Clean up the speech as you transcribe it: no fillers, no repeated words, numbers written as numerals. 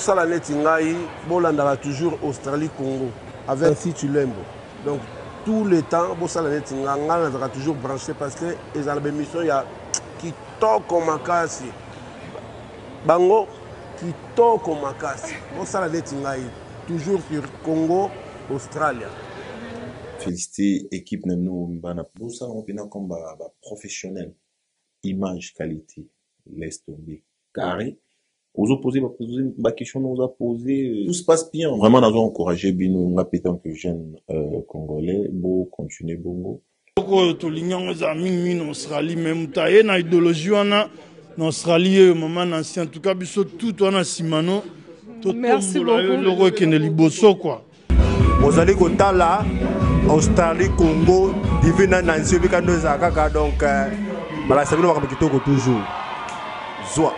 Bosala Netingaï, Bolandara toujours Australie, Congo, avec si tu l'aimes. Donc, tout le temps, Bosala Netingaï, on sera toujours branché parce que les albémissions, il y a qui toque au Makasi. Bango, qui toque au Makasi. Bosala Netingaï, toujours sur Congo, Australie. Féliciter l'équipe de nous, ça on peut comme professionnel, image, qualité, laisse tomber, carré. Aux opposés, ma question nous a posé, tout se passe bien. Vraiment, nous avons encouragé Bino, nous répétons que jeune congolais, beau continuer bongo. To l'union aux amis en Australie, même taille na idéologie en Australie, maman ancien, en tout cas, biso tout on a simano. Merci beaucoup. Le roi qui est liboso quoi. Vous allez compter là, Australie, Congo, divina Nancy, donc, voilà, c'est bien, on va toujours. Zoa.